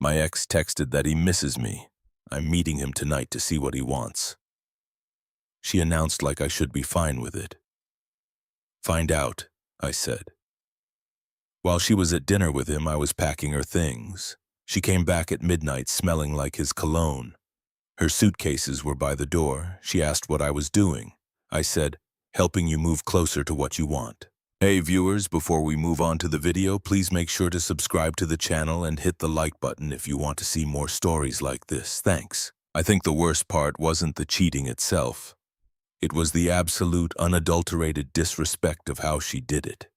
My ex texted that he misses me. I'm meeting him tonight to see what he wants. She announced like I should be fine with it. Find out, I said. While she was at dinner with him, I was packing her things. She came back at midnight smelling like his cologne. Her suitcases were by the door. She asked what I was doing. I said, helping you move closer to what you want. Hey viewers, before we move on to the video, please make sure to subscribe to the channel and hit the like button if you want to see more stories like this. Thanks. I think the worst part wasn't the cheating itself. It was the absolute, unadulterated disrespect of how she did it.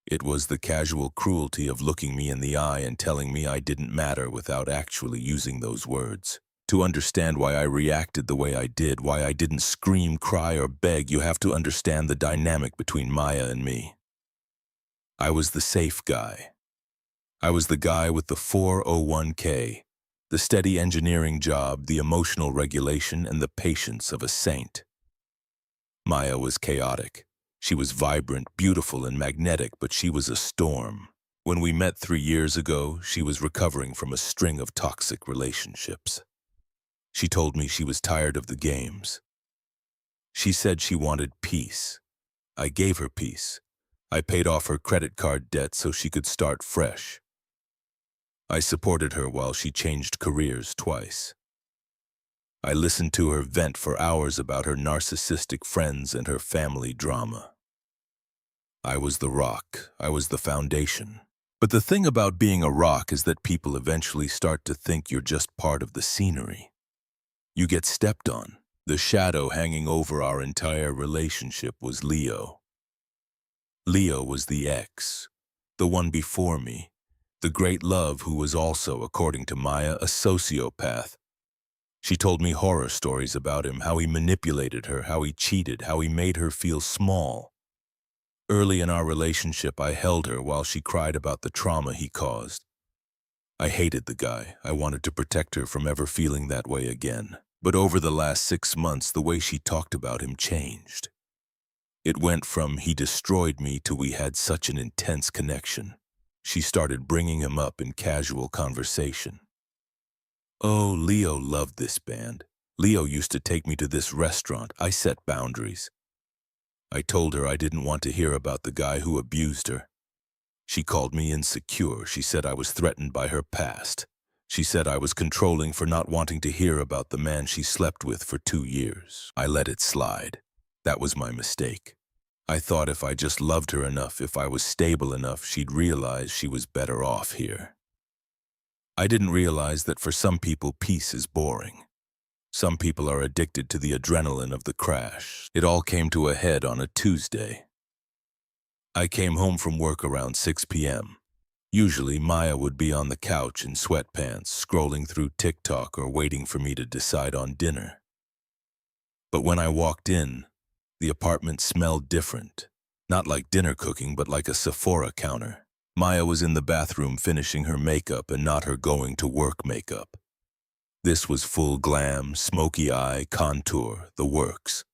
It was the casual cruelty of looking me in the eye and telling me I didn't matter without actually using those words. To understand why I reacted the way I did, why I didn't scream, cry, or beg, you have to understand the dynamic between Maya and me. I was the safe guy. I was the guy with the 401k, the steady engineering job, the emotional regulation, and the patience of a saint. Maya was chaotic. She was vibrant, beautiful, and magnetic, but she was a storm. When we met 3 years ago, she was recovering from a string of toxic relationships. She told me she was tired of the games. She said she wanted peace. I gave her peace. I paid off her credit card debt so she could start fresh. I supported her while she changed careers twice. I listened to her vent for hours about her narcissistic friends and her family drama. I was the rock. I was the foundation. But the thing about being a rock is that people eventually start to think you're just part of the scenery. You get stepped on. The shadow hanging over our entire relationship was Leo. Leo was the ex, the one before me, the great love who was also, according to Maya, a sociopath. She told me horror stories about him, how he manipulated her, how he cheated, how he made her feel small. Early in our relationship, I held her while she cried about the trauma he caused. I hated the guy. I wanted to protect her from ever feeling that way again. But over the last 6 months, the way she talked about him changed. It went from he destroyed me to we had such an intense connection. She started bringing him up in casual conversation. Oh, Leo loved this band. Leo used to take me to this restaurant. I set boundaries. I told her I didn't want to hear about the guy who abused her. She called me insecure. She said I was threatened by her past. She said I was controlling for not wanting to hear about the man she slept with for 2 years. I let it slide. That was my mistake. I thought if I just loved her enough, if I was stable enough, she'd realize she was better off here. I didn't realize that for some people, peace is boring. Some people are addicted to the adrenaline of the crash. It all came to a head on a Tuesday. I came home from work around 6 p.m. Usually, Maya would be on the couch in sweatpants, scrolling through TikTok or waiting for me to decide on dinner. But when I walked in, the apartment smelled different. Not like dinner cooking, but like a Sephora counter. Maya was in the bathroom finishing her makeup and not her going to work makeup. This was full glam, smoky eye, contour, the works.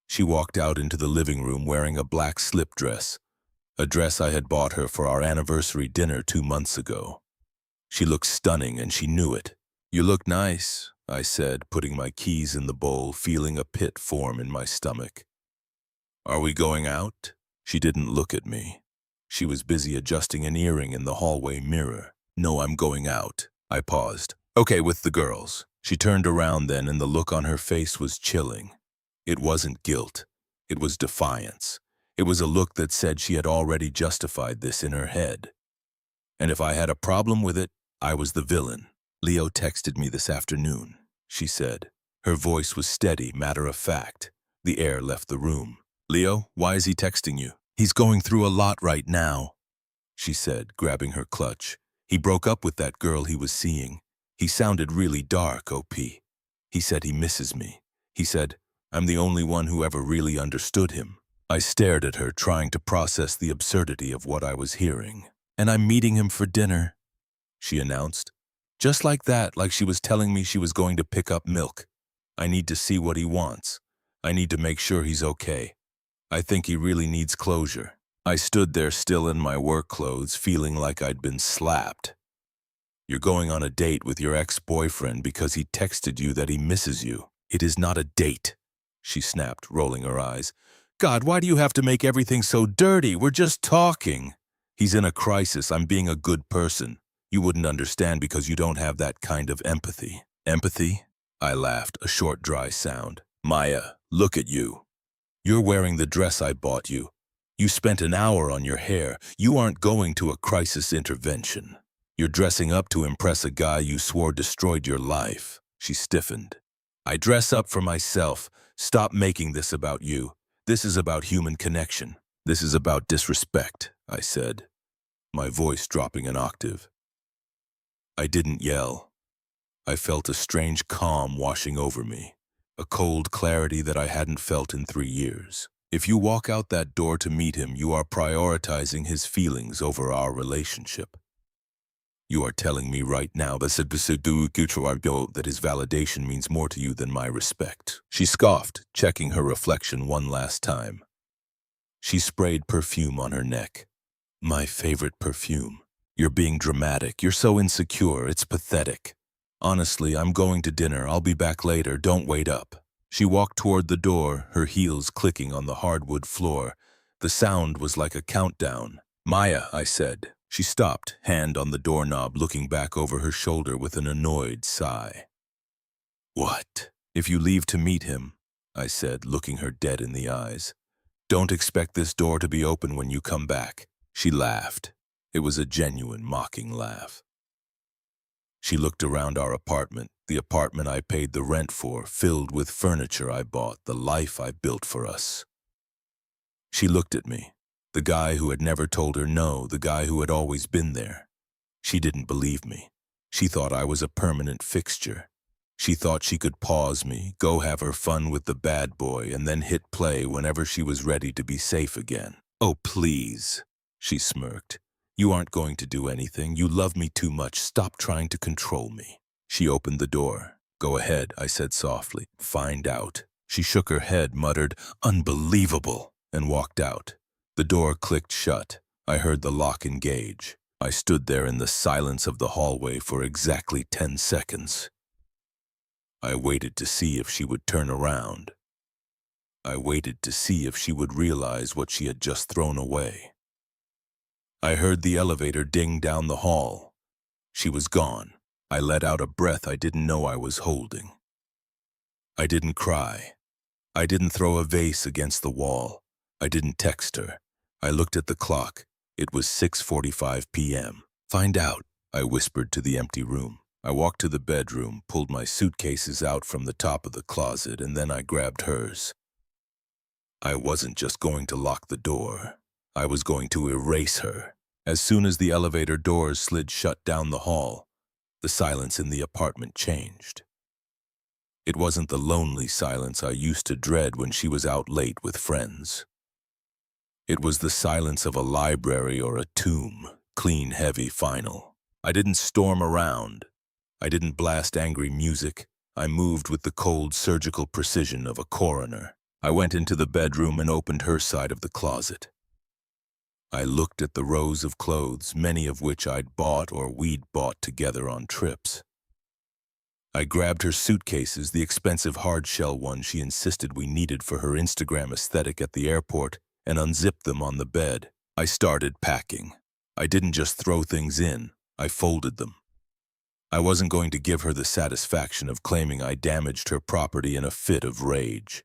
She walked out into the living room wearing a black slip dress, a dress I had bought her for our anniversary dinner 2 months ago. She looked stunning and she knew it. You look nice, I said, putting my keys in the bowl, feeling a pit form in my stomach. Are we going out? She didn't look at me. She was busy adjusting an earring in the hallway mirror. No, I'm going out. I paused. Okay, with the girls. She turned around then and the look on her face was chilling. It wasn't guilt. It was defiance. It was a look that said she had already justified this in her head. And if I had a problem with it, I was the villain. Leo texted me this afternoon, she said. Her voice was steady, matter of fact. The air left the room. Leo, why is he texting you? He's going through a lot right now, she said, grabbing her clutch. He broke up with that girl he was seeing. He sounded really dark, OP. He said he misses me. He said, I'm the only one who ever really understood him. I stared at her, trying to process the absurdity of what I was hearing. And I'm meeting him for dinner, she announced. Just like that, like she was telling me she was going to pick up milk. I need to see what he wants. I need to make sure he's okay. I think he really needs closure. I stood there still in my work clothes, feeling like I'd been slapped. You're going on a date with your ex-boyfriend because he texted you that he misses you. It is not a date, she snapped, rolling her eyes. God, why do you have to make everything so dirty? We're just talking. He's in a crisis. I'm being a good person. You wouldn't understand because you don't have that kind of empathy. Empathy? I laughed, a short, dry sound. Maya, look at you. You're wearing the dress I bought you. You spent an hour on your hair. You aren't going to a crisis intervention. You're dressing up to impress a guy you swore destroyed your life. She stiffened. I dress up for myself. Stop making this about you. This is about human connection. This is about disrespect, I said, my voice dropping an octave. I didn't yell. I felt a strange calm washing over me, a cold clarity that I hadn't felt in 3 years. If you walk out that door to meet him, you are prioritizing his feelings over our relationship. You are telling me right now that his validation means more to you than my respect. She scoffed, checking her reflection one last time. She sprayed perfume on her neck. My favorite perfume. You're being dramatic. You're so insecure. It's pathetic. Honestly, I'm going to dinner. I'll be back later. Don't wait up. She walked toward the door, her heels clicking on the hardwood floor. The sound was like a countdown. Maya, I said. She stopped, hand on the doorknob, looking back over her shoulder with an annoyed sigh. What? If you leave to meet him, I said, looking her dead in the eyes. Don't expect this door to be open when you come back. She laughed. It was a genuine, mocking laugh. She looked around our apartment, the apartment I paid the rent for, filled with furniture I bought, the life I built for us. She looked at me, the guy who had never told her no, the guy who had always been there. She didn't believe me. She thought I was a permanent fixture. She thought she could pause me, go have her fun with the bad boy, and then hit play whenever she was ready to be safe again. Oh, please, she smirked. You aren't going to do anything. You love me too much. Stop trying to control me. She opened the door. Go ahead, I said softly. Find out. She shook her head, muttered, unbelievable, and walked out. The door clicked shut. I heard the lock engage. I stood there in the silence of the hallway for exactly 10 seconds. I waited to see if she would turn around. I waited to see if she would realize what she had just thrown away. I heard the elevator ding down the hall. She was gone. I let out a breath I didn't know I was holding. I didn't cry. I didn't throw a vase against the wall. I didn't text her. I looked at the clock. It was 6:45 p.m. Find out, I whispered to the empty room. I walked to the bedroom, pulled my suitcases out from the top of the closet, and then I grabbed hers. I wasn't just going to lock the door. I was going to erase her. As soon as the elevator doors slid shut down the hall, the silence in the apartment changed. It wasn't the lonely silence I used to dread when she was out late with friends. It was the silence of a library or a tomb, clean, heavy, final. I didn't storm around. I didn't blast angry music. I moved with the cold, surgical precision of a coroner. I went into the bedroom and opened her side of the closet. I looked at the rows of clothes, many of which I'd bought or we'd bought together on trips. I grabbed her suitcases, the expensive hard-shell ones she insisted we needed for her Instagram aesthetic at the airport, and unzipped them on the bed. I started packing. I didn't just throw things in, I folded them. I wasn't going to give her the satisfaction of claiming I damaged her property in a fit of rage.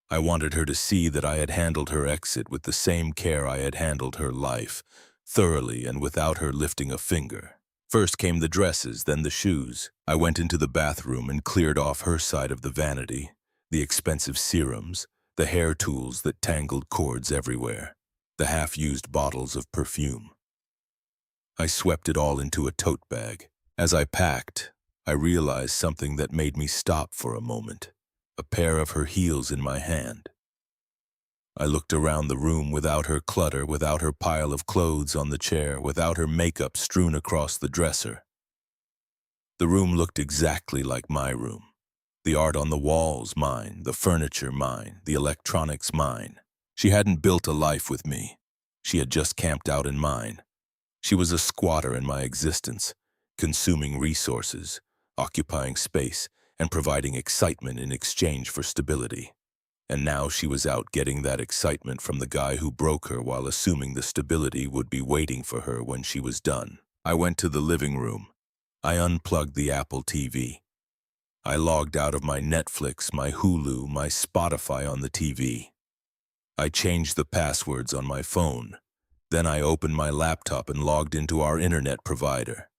I wanted her to see that I had handled her exit with the same care I had handled her life, thoroughly and without her lifting a finger. First came the dresses, then the shoes. I went into the bathroom and cleared off her side of the vanity, the expensive serums, the hair tools that tangled cords everywhere, the half-used bottles of perfume. I swept it all into a tote bag. As I packed, I realized something that made me stop for a moment. A pair of her heels in my hand. I looked around the room without her clutter, without her pile of clothes on the chair, without her makeup strewn across the dresser. The room looked exactly like my room. The art on the walls, mine. The furniture, mine. The electronics, mine. She hadn't built a life with me. She had just camped out in mine. She was a squatter in my existence, consuming resources, occupying space, and providing excitement in exchange for stability. And now she was out getting that excitement from the guy who broke her while assuming the stability would be waiting for her when she was done. I went to the living room. I unplugged the Apple TV. I logged out of my Netflix, my Hulu, my Spotify on the TV. I changed the passwords on my phone. Then I opened my laptop and logged into our internet provider.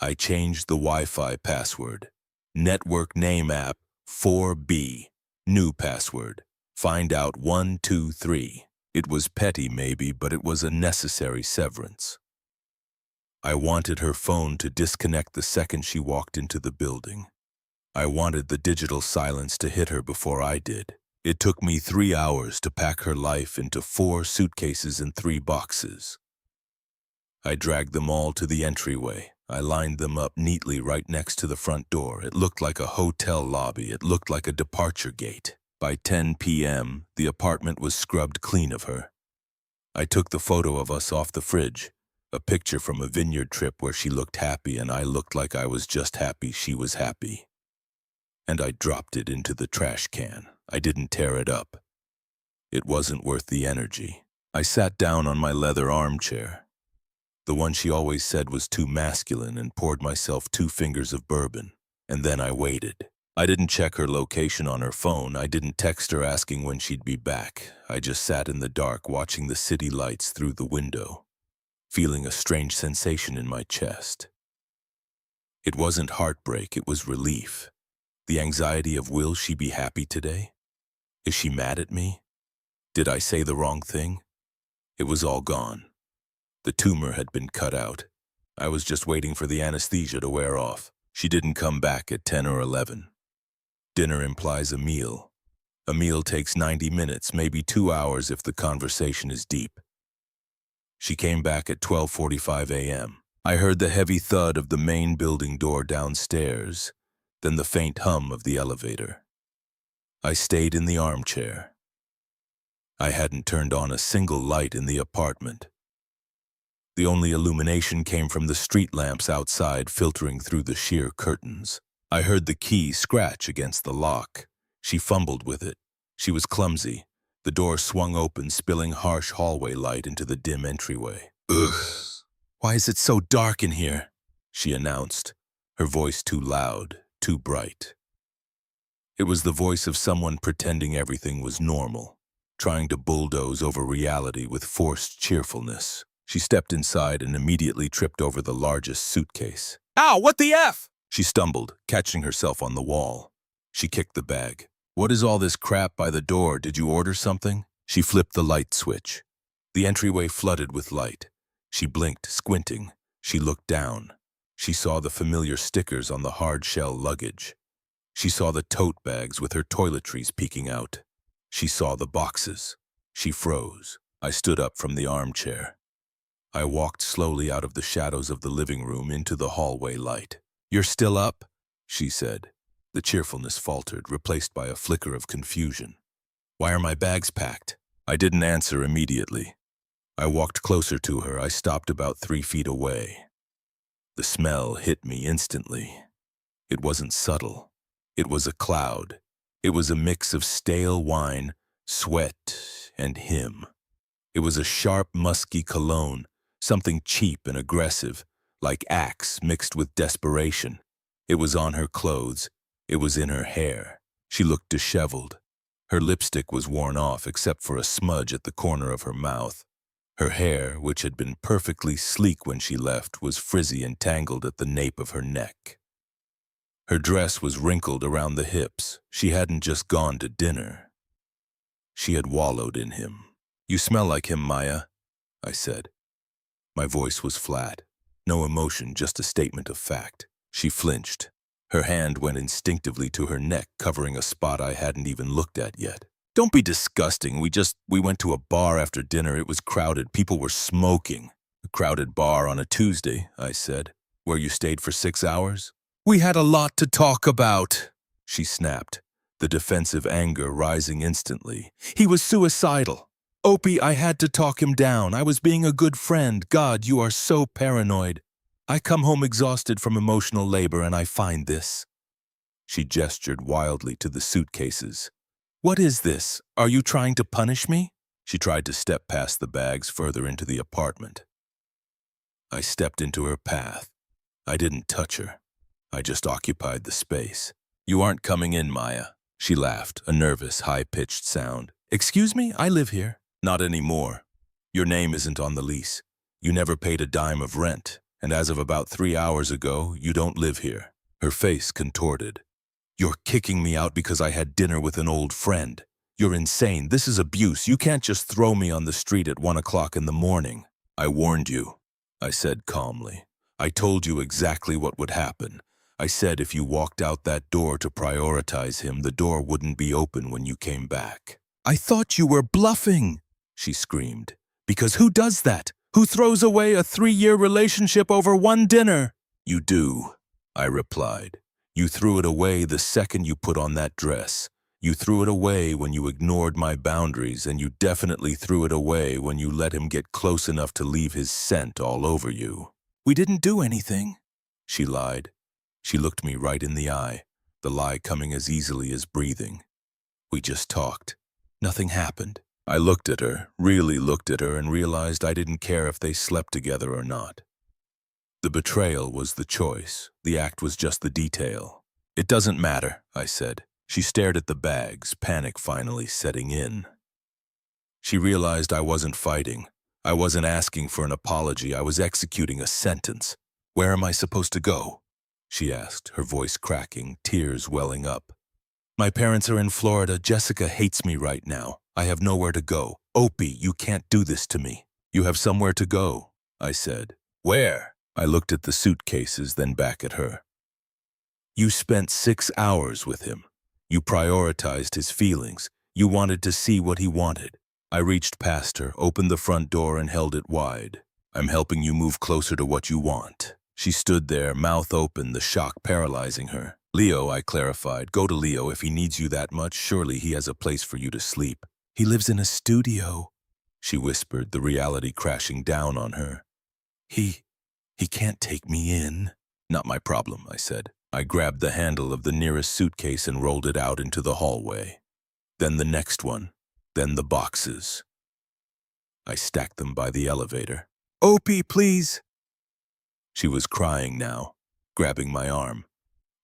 I changed the Wi-Fi password. Network name app 4B. New password. Find out 123. It was petty maybe, but it was a necessary severance. I wanted her phone to disconnect the second she walked into the building. I wanted the digital silence to hit her before I did. It took me 3 hours to pack her life into 4 suitcases and 3 boxes. I dragged them all to the entryway. I lined them up neatly right next to the front door. It looked like a hotel lobby. It looked like a departure gate. By 10 p.m., the apartment was scrubbed clean of her. I took the photo of us off the fridge, a picture from a vineyard trip where she looked happy and I looked like I was just happy she was happy. And I dropped it into the trash can. I didn't tear it up. It wasn't worth the energy. I sat down on my leather armchair, the one she always said was too masculine, and poured myself 2 fingers of bourbon. And then I waited. I didn't check her location on her phone. I didn't text her asking when she'd be back. I just sat in the dark watching the city lights through the window, feeling a strange sensation in my chest. It wasn't heartbreak, it was relief. The anxiety of, will she be happy today? Is she mad at me? Did I say the wrong thing? It was all gone. The tumor had been cut out. I was just waiting for the anesthesia to wear off. She didn't come back at 10 or 11. Dinner implies a meal. A meal takes 90 minutes, maybe 2 hours if the conversation is deep. She came back at 12:45 a.m. I heard the heavy thud of the main building door downstairs, then the faint hum of the elevator. I stayed in the armchair. I hadn't turned on a single light in the apartment. The only illumination came from the street lamps outside filtering through the sheer curtains. I heard the key scratch against the lock. She fumbled with it. She was clumsy. The door swung open, spilling harsh hallway light into the dim entryway. Ugh. Why is it so dark in here? She announced, her voice too loud, too bright. It was the voice of someone pretending everything was normal, trying to bulldoze over reality with forced cheerfulness. She stepped inside and immediately tripped over the largest suitcase. Ow, what the F? She stumbled, catching herself on the wall. She kicked the bag. What is all this crap by the door? Did you order something? She flipped the light switch. The entryway flooded with light. She blinked, squinting. She looked down. She saw the familiar stickers on the hard-shell luggage. She saw the tote bags with her toiletries peeking out. She saw the boxes. She froze. I stood up from the armchair. I walked slowly out of the shadows of the living room into the hallway light. You're still up? She said. The cheerfulness faltered, replaced by a flicker of confusion. Why are my bags packed? I didn't answer immediately. I walked closer to her. I stopped about 3 feet away. The smell hit me instantly. It wasn't subtle. It was a cloud. It was a mix of stale wine, sweat, and him. It was a sharp, musky cologne, something cheap and aggressive, like Axe mixed with desperation. It was on her clothes. It was in her hair. She looked disheveled. Her lipstick was worn off except for a smudge at the corner of her mouth. Her hair, which had been perfectly sleek when she left, was frizzy and tangled at the nape of her neck. Her dress was wrinkled around the hips. She hadn't just gone to dinner. She had wallowed in him. You smell like him, Maya, I said. My voice was flat. No emotion, just a statement of fact. She flinched. Her hand went instinctively to her neck, covering a spot I hadn't even looked at yet. Don't be disgusting. We went to a bar after dinner. It was crowded. People were smoking. A crowded bar on a Tuesday, I said. Where you stayed for 6 hours? We had a lot to talk about, she snapped, the defensive anger rising instantly. He was suicidal. Opie, I had to talk him down. I was being a good friend. God, you are so paranoid. I come home exhausted from emotional labor and I find this. She gestured wildly to the suitcases. What is this? Are you trying to punish me? She tried to step past the bags further into the apartment. I stepped into her path. I didn't touch her. I just occupied the space. You aren't coming in, Maya. She laughed, a nervous, high-pitched sound. Excuse me, I live here. Not anymore. Your name isn't on the lease. You never paid a dime of rent, and as of about 3 hours ago, you don't live here. Her face contorted. You're kicking me out because I had dinner with an old friend. You're insane. This is abuse. You can't just throw me on the street at 1 o'clock in the morning. I warned you, I said calmly. I told you exactly what would happen. I said if you walked out that door to prioritize him, the door wouldn't be open when you came back. I thought you were bluffing, she screamed. Because who does that? Who throws away a 3-year relationship over one dinner? You do, I replied. You threw it away the second you put on that dress. You threw it away when you ignored my boundaries, and you definitely threw it away when you let him get close enough to leave his scent all over you. We didn't do anything, she lied. She looked me right in the eye, the lie coming as easily as breathing. We just talked. Nothing happened. I looked at her, really looked at her, and realized I didn't care if they slept together or not. The betrayal was the choice. The act was just the detail. It doesn't matter, I said. She stared at the bags, panic finally setting in. She realized I wasn't fighting. I wasn't asking for an apology. I was executing a sentence. Where am I supposed to go? She asked, her voice cracking, tears welling up. My parents are in Florida. Jessica hates me right now. I have nowhere to go. Opie, you can't do this to me. You have somewhere to go, I said. Where? I looked at the suitcases, then back at her. You spent 6 hours with him. You prioritized his feelings. You wanted to see what he wanted. I reached past her, opened the front door, and held it wide. I'm helping you move closer to what you want. She stood there, mouth open, the shock paralyzing her. Leo, I clarified. Go to Leo if he needs you that much. Surely he has a place for you to sleep. He lives in a studio, she whispered, the reality crashing down on her. He can't take me in. Not my problem, I said. I grabbed the handle of the nearest suitcase and rolled it out into the hallway. Then the next one. Then the boxes. I stacked them by the elevator. Opie, please. She was crying now, grabbing my arm.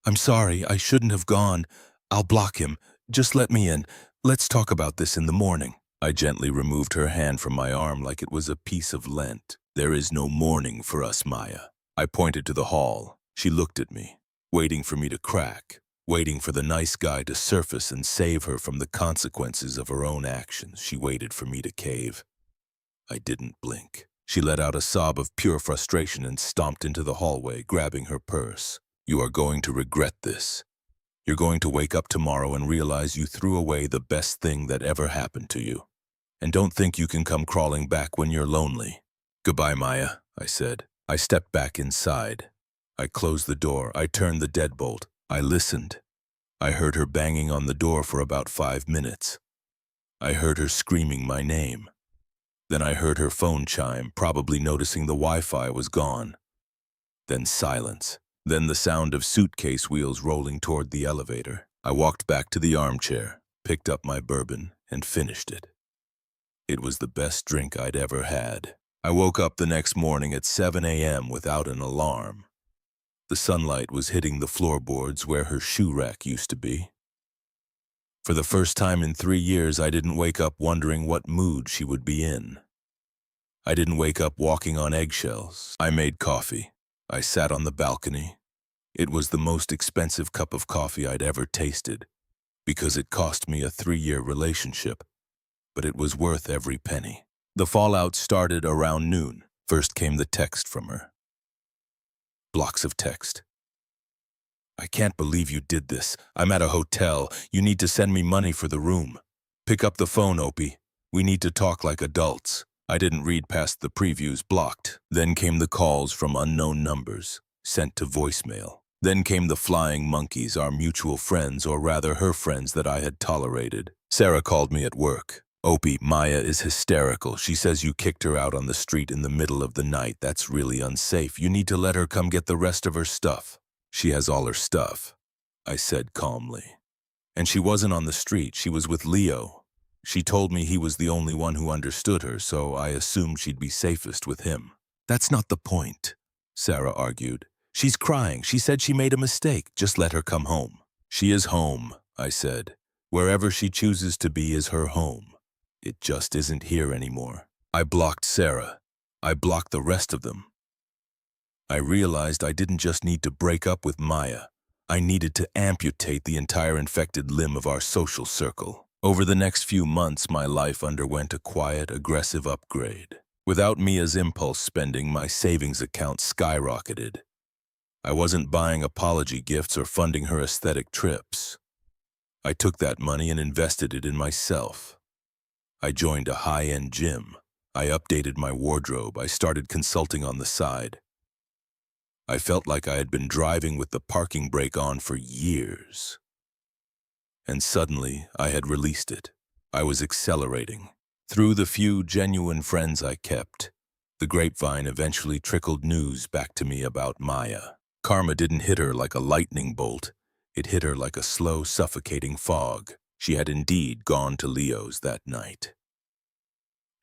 I'm sorry, I shouldn't have gone. I'll block him. Just let me in. Let's talk about this in the morning. I gently removed her hand from my arm like it was a piece of lint. There is no morning for us, Maya. I pointed to the hall. She looked at me, waiting for me to crack, waiting for the nice guy to surface and save her from the consequences of her own actions. She waited for me to cave. I didn't blink. She let out a sob of pure frustration and stomped into the hallway, grabbing her purse. You are going to regret this. You're going to wake up tomorrow and realize you threw away the best thing that ever happened to you. And don't think you can come crawling back when you're lonely. Goodbye, Maya, I said. I stepped back inside. I closed the door. I turned the deadbolt. I listened. I heard her banging on the door for about 5 minutes. I heard her screaming my name. Then I heard her phone chime, probably noticing the Wi-Fi was gone. Then silence. Then the sound of suitcase wheels rolling toward the elevator. I walked back to the armchair, picked up my bourbon, and finished it. It was the best drink I'd ever had. I woke up the next morning at 7 a.m. without an alarm. The sunlight was hitting the floorboards where her shoe rack used to be. For the first time in 3 years, I didn't wake up wondering what mood she would be in. I didn't wake up walking on eggshells. I made coffee. I sat on the balcony. It was the most expensive cup of coffee I'd ever tasted, because it cost me a 3-year relationship, but it was worth every penny. The fallout started around noon. First came the text from her. Blocks of text. I can't believe you did this. I'm at a hotel. You need to send me money for the room. Pick up the phone, Opie. We need to talk like adults. I didn't read past the previews. Blocked. Then came the calls from unknown numbers, sent to voicemail. Then came the flying monkeys, our mutual friends, or rather her friends that I had tolerated. Sarah called me at work. Opie, Maya is hysterical. She says you kicked her out on the street in the middle of the night. That's really unsafe. You need to let her come get the rest of her stuff. She has all her stuff, I said calmly. And she wasn't on the street. She was with Leo. She told me he was the only one who understood her, so I assumed she'd be safest with him. That's not the point, Sarah argued. She's crying. She said she made a mistake. Just let her come home. She is home, I said. Wherever she chooses to be is her home. It just isn't here anymore. I blocked Sarah. I blocked the rest of them. I realized I didn't just need to break up with Maya. I needed to amputate the entire infected limb of our social circle. Over the next few months, my life underwent a quiet, aggressive upgrade. Without Mia's impulse spending, my savings account skyrocketed. I wasn't buying apology gifts or funding her aesthetic trips. I took that money and invested it in myself. I joined a high-end gym. I updated my wardrobe. I started consulting on the side. I felt like I had been driving with the parking brake on for years. And suddenly, I had released it. I was accelerating. Through the few genuine friends I kept, the grapevine eventually trickled news back to me about Maya. Karma didn't hit her like a lightning bolt. It hit her like a slow, suffocating fog. She had indeed gone to Leo's that night.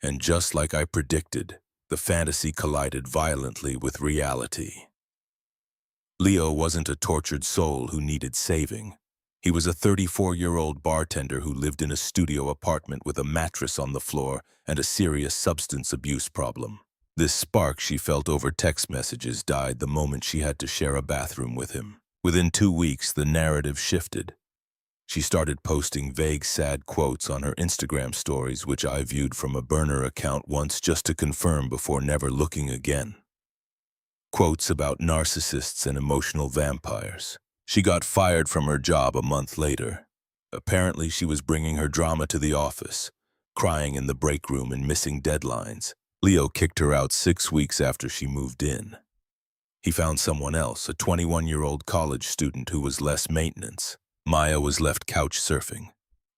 And just like I predicted, the fantasy collided violently with reality. Leo wasn't a tortured soul who needed saving. He was a 34-year-old bartender who lived in a studio apartment with a mattress on the floor and a serious substance abuse problem. This spark she felt over text messages died the moment she had to share a bathroom with him. Within 2 weeks, the narrative shifted. She started posting vague, sad quotes on her Instagram stories, which I viewed from a burner account once just to confirm before never looking again. Quotes about narcissists and emotional vampires. She got fired from her job a month later. Apparently, she was bringing her drama to the office, crying in the break room and missing deadlines. Leo kicked her out 6 weeks after she moved in. He found someone else, a 21-year-old college student who was less maintenance. Maya was left couch surfing.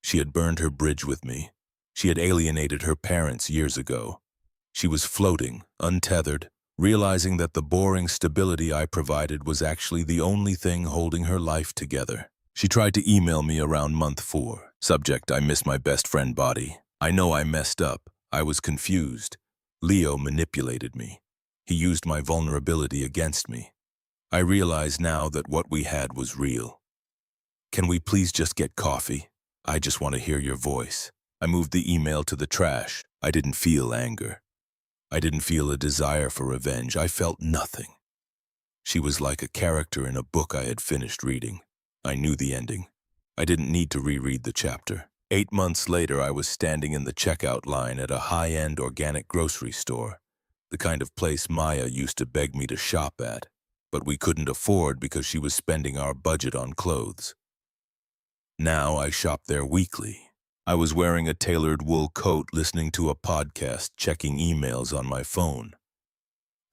She had burned her bridge with me. She had alienated her parents years ago. She was floating, untethered, realizing that the boring stability I provided was actually the only thing holding her life together. She tried to email me around month 4. Subject: I miss my best friend body. I know I messed up. I was confused. Leo manipulated me. He used my vulnerability against me. I realize now that what we had was real. Can we please just get coffee? I just want to hear your voice. I moved the email to the trash. I didn't feel anger. I didn't feel a desire for revenge. I felt nothing. She was like a character in a book I had finished reading. I knew the ending. I didn't need to reread the chapter. 8 months later, I was standing in the checkout line at a high-end organic grocery store, the kind of place Maya used to beg me to shop at, but we couldn't afford because she was spending our budget on clothes. Now I shop there weekly. I was wearing a tailored wool coat, listening to a podcast, checking emails on my phone.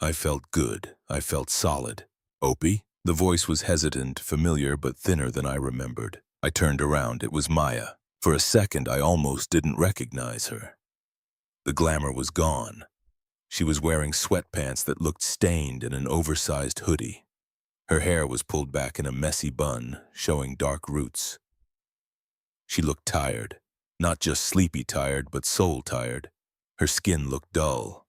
I felt good. I felt solid. Opie? The voice was hesitant, familiar, but thinner than I remembered. I turned around. It was Maya. For a second, I almost didn't recognize her. The glamour was gone. She was wearing sweatpants that looked stained and an oversized hoodie. Her hair was pulled back in a messy bun, showing dark roots. She looked tired. Not just sleepy tired, but soul tired. Her skin looked dull.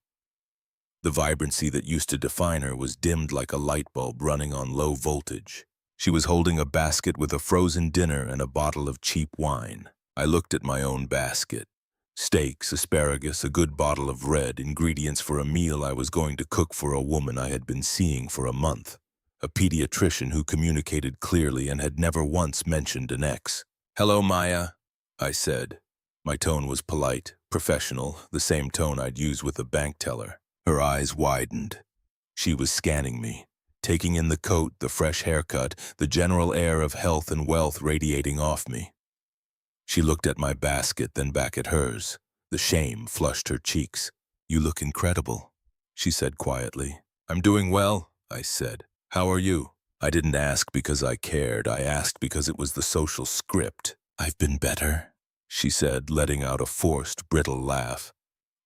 The vibrancy that used to define her was dimmed like a light bulb running on low voltage. She was holding a basket with a frozen dinner and a bottle of cheap wine. I looked at my own basket. Steaks, asparagus, a good bottle of red, ingredients for a meal I was going to cook for a woman I had been seeing for a month. A pediatrician who communicated clearly and had never once mentioned an ex. "Hello, Maya," I said. My tone was polite, professional, the same tone I'd use with a bank teller. Her eyes widened. She was scanning me, taking in the coat, the fresh haircut, the general air of health and wealth radiating off me. She looked at my basket, then back at hers. The shame flushed her cheeks. "You look incredible," she said quietly. "I'm doing well," I said. "How are you?" I didn't ask because I cared. I asked because it was the social script. "I've been better," she said, letting out a forced, brittle laugh.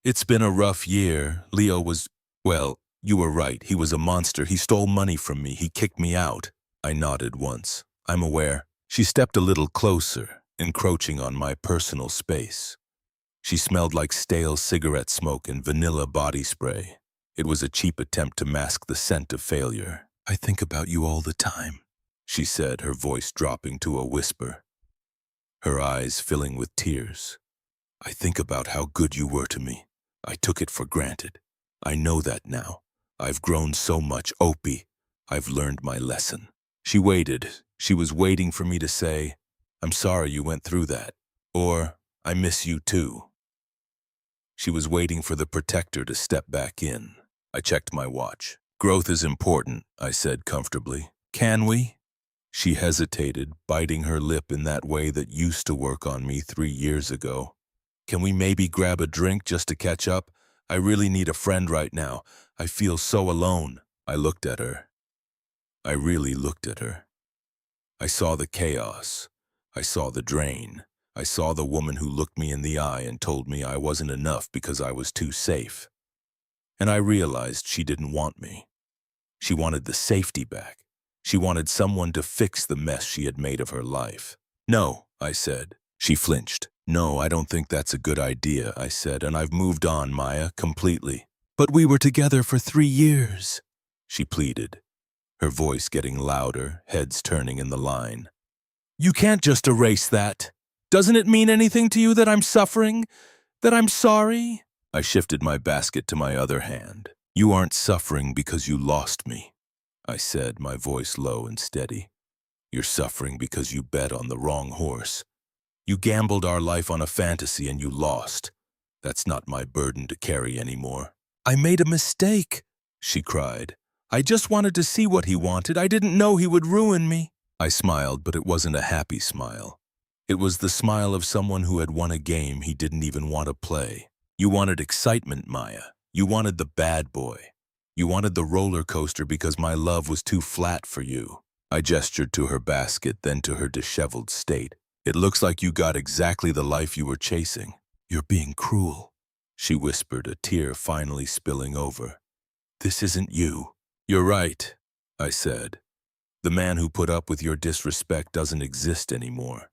It's been a rough year. Leo was, well, you were right. He was a monster. He stole money from me. He kicked me out. I nodded once. I'm aware. She stepped a little closer, encroaching on my personal space. She smelled like stale cigarette smoke and vanilla body spray. It was a cheap attempt to mask the scent of failure. I think about you all the time, she said, her voice dropping to a whisper, her eyes filling with tears. I think about how good you were to me. I took it for granted. I know that now. I've grown so much, Opie. I've learned my lesson. She waited. She was waiting for me to say, I'm sorry you went through that. Or, I miss you too. She was waiting for the protector to step back in. I checked my watch. Growth is important, I said comfortably. Can we? She hesitated, biting her lip in that way that used to work on me 3 years ago. Can we maybe grab a drink just to catch up? I really need a friend right now. I feel so alone. I looked at her. I really looked at her. I saw the chaos. I saw the drain. I saw the woman who looked me in the eye and told me I wasn't enough because I was too safe. And I realized she didn't want me. She wanted the safety back. She wanted someone to fix the mess she had made of her life. No, I said. She flinched. No, I don't think that's a good idea, I said, and I've moved on, Maya, completely. But we were together for 3 years, she pleaded, her voice getting louder, heads turning in the line. You can't just erase that. Doesn't it mean anything to you that I'm suffering? That I'm sorry? I shifted my basket to my other hand. You aren't suffering because you lost me, I said, my voice low and steady. You're suffering because you bet on the wrong horse. You gambled our life on a fantasy and you lost. That's not my burden to carry anymore. I made a mistake, she cried. I just wanted to see what he wanted. I didn't know he would ruin me. I smiled, but it wasn't a happy smile. It was the smile of someone who had won a game he didn't even want to play. You wanted excitement, Maya. You wanted the bad boy. You wanted the roller coaster because my love was too flat for you. I gestured to her basket, then to her disheveled state. It looks like you got exactly the life you were chasing. You're being cruel, she whispered, a tear finally spilling over. This isn't you. You're right, I said. The man who put up with your disrespect doesn't exist anymore.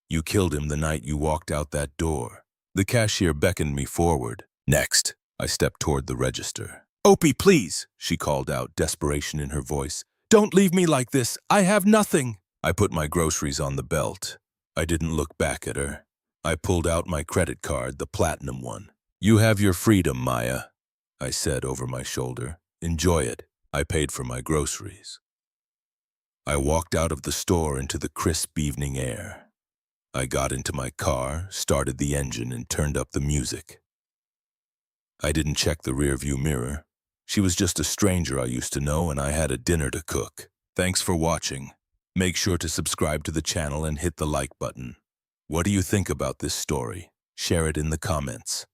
You killed him the night you walked out that door. The cashier beckoned me forward. Next, I stepped toward the register. Opie, please, she called out, desperation in her voice. Don't leave me like this. I have nothing. I put my groceries on the belt. I didn't look back at her. I pulled out my credit card, the platinum one. You have your freedom, Maya, I said over my shoulder. Enjoy it. I paid for my groceries. I walked out of the store into the crisp evening air. I got into my car, started the engine, and turned up the music. I didn't check the rearview mirror. She was just a stranger I used to know, and I had a dinner to cook. Thanks for watching. Make sure to subscribe to the channel and hit the like button. What do you think about this story? Share it in the comments.